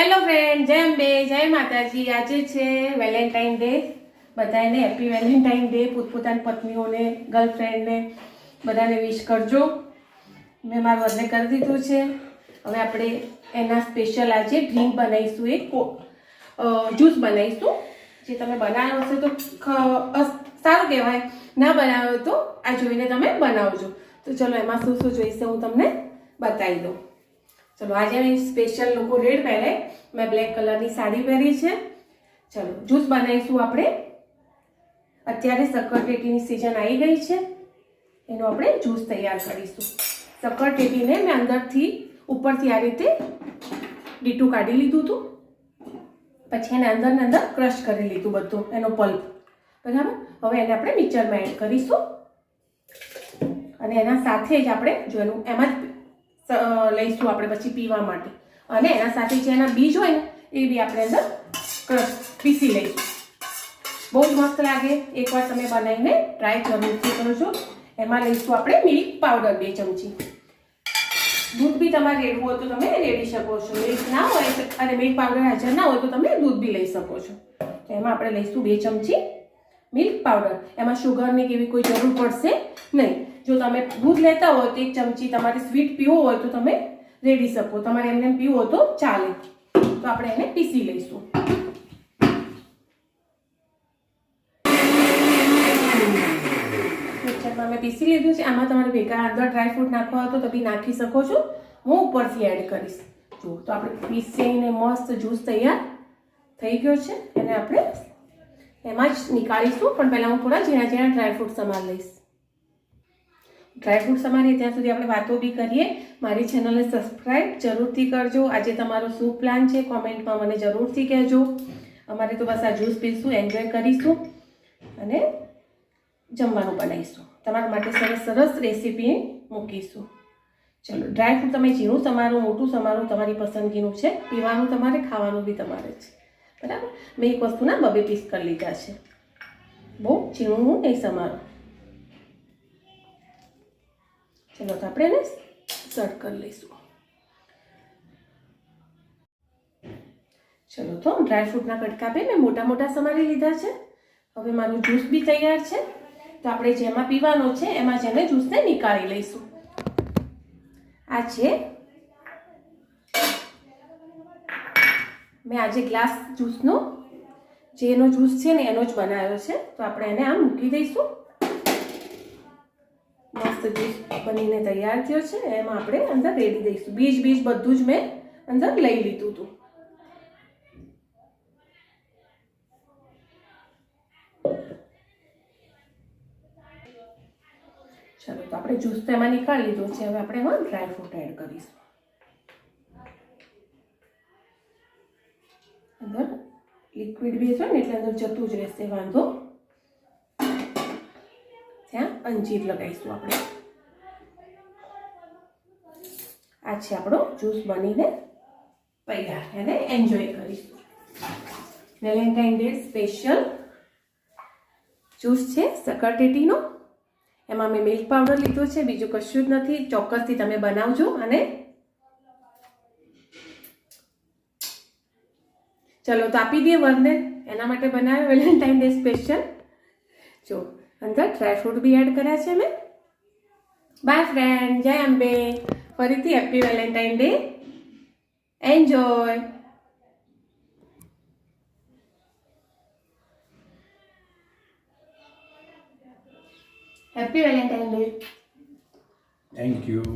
Hello friend, જય અંબે, જય માતાજી. આજે છે વેલેન્ટાઇન ડે. બધાને હેપી વેલેન્ટાઇન ડે. પોતપોતાની પત્નીઓને, ગર્લફ્રેન્ડને બધાને વિશ કરજો. મેં મારું વરને કરી દીધું છે. હવે આપણે એના સ્પેશિયલ આજે ડ્રિંક બનાવીશું, એક જ્યુસ બનાવીશું. જે તમે બનાવ્યો હશે તો સારું કહેવાય, ના બનાવ્યો તો આ જોઈને તમે બનાવજો. તો ચલો એમાં શું શું જોઈશે હું તમને બતાવી દઉં. ચલો આજે મેં સ્પેશિયલ લોકો રેડ પહેરે, મેં બ્લેક કલરની સાડી પહેરી છે. ચલો જ્યુસ બનાવીશું આપણે. અત્યારે શક્કરટેટીની સિઝન આવી ગઈ છે, એનો આપણે જ્યુસ તૈયાર કરીશું. શક્કરટેટીને મેં અંદરથી ઉપરથી આ રીતે ડીટું કાઢી લીધું હતું, પછી એને અંદર ક્રશ કરી લીધું બધું, એનો પલ્પ. બરાબર, હવે એને આપણે મિક્સરમાં એડ કરીશું અને એના સાથે જ આપણે જો એનું એમાં જ લઈશું આપણે પછી પીવા માટે. અને એના સાથે જે એના બીજ હોય ને એ બી આપણે અંદર પીસી લઈશું. બહુ જ મસ્ત લાગે. એકવાર તમે બનાવીને ટ્રાય જરૂરથી કરજો. એમાં લઈશું આપણે મિલ્ક પાવડર 2 ચમચી. દૂધ બી તમારે રેડવું હોય તો તમે રેડી શકો છો. મિલ્ક ના હોય અને મિલ્ક પાવડર હાજર ના હોય તો તમે દૂધ બી લઈ શકો છો. તો એમાં આપણે લઈશું 2 ચમચી મિલ્ક પાવડર. એમાં શુગરની કેવી કોઈ જરૂર પડશે નહીં. જો તમે દૂધ લેતા હોય તો 1 ચમચી, તમારે સ્વીટ પીવો હોય તો તમે રેડી શકો, તમારે એમને પીવું હોય તો ચાલે. તો આપણે એને પીસી લઈશું. મિક્સરમાં મેં પીસી લીધું છે. આમાં તમારે ભેગા અંદર ડ્રાયફ્રૂટ નાખવા હોય તો બી નાખી શકો છો. હું ઉપરથી એડ કરીશ. જો તો આપણે પીસીને મસ્ત જ્યુસ તૈયાર થઈ ગયો છે. એને આપણે એમાં જ નીકાળીશું, પણ પહેલાં હું થોડા ઝીણા ડ્રાયફ્રૂટ સમાર લઈશ. ડ્રાયફ્રૂટ સમારીએ ત્યાં સુધી આપણે વાતો બી કરીએ. મારી ચેનલને સબસ્ક્રાઈબ જરૂરથી કરજો. આજે તમારો શું પ્લાન છે કોમેન્ટમાં મને જરૂરથી કહેજો. અમારે તો બસ આ જ્યુસ પીશું, એન્જોય કરીશું અને જમવાનું બનાવીશું. તમારા માટે સરસ રેસીપી મૂકીશું. ચલો, ડ્રાયફ્રૂટ તમે ઝીણું સમારો, મોટું સમારો, તમારી પસંદગીનું છે. પીવાનું તમારે, ખાવાનું બી તમારે છે. બરાબર, મેં એક વસ્તુના 2 પીસ કરી લીધા છે. બહુ ઝીણું હું નહીં સમારું. ચલો તો આપણે એને સર્વ કરી લઈશું. ચલો તો ડ્રાયફ્રૂટના કટકા બે મેં મોટા સમારી લીધા છે. હવે મારું જ્યુસ બી તૈયાર છે. તો આપણે જેમાં પીવાનો છે એમાં જ એને જ્યુસને નીકાળી લઈશું. આ છે મેં આજે ગ્લાસ જ્યુસનો, જે એનો જ્યુસ છે ને એનો જ બનાવ્યો છે. તો આપણે એને આમ મૂકી દઈશું. મસ્ત જ્યુસ બનીને તૈયાર થયો છે. એમાં આપણે અંદર રેડી દઈશું. બીજ બધું જ મેં અંદર લઈ લીધું હતું. ચલો તો આપણે જ્યુસ તો એમાં નીકાળી લીધો છે. હવે આપણે એમાં ડ્રાયફ્રૂટ એડ કરીશું. અંદર લિક્વિડ બી છે ને એટલે અંદર જતું જ રહેશે, વાંધો. ત્યાં અંજીર લગાવીશું આપણે. આ છે આપણો જ્યુસ બનીને તૈયાર. એને એન્જોય કરીશું. વેલેન્ટાઇન ડે સ્પેશિયલ જ્યુસ છે શક્કરટેટીનો. એમાં મેં મિલ્ક પાવડર લીધો છે, બીજું કશું જ નથી. ચોક્કસથી તમે બનાવજો. અને ચલો તો આપી દઈએ વરને, એના માટે બનાવ્યો વેલેન્ટાઇન ડે સ્પેશિયલ. જો અંદર ડ્રાયફ્રૂટ બી એડ કર્યા છે મેં. બાય ફ્રેન્ડ, જય અંબે. ફરીથી happy Valentine day. Enjoy. Happy Valentine day. Thank you.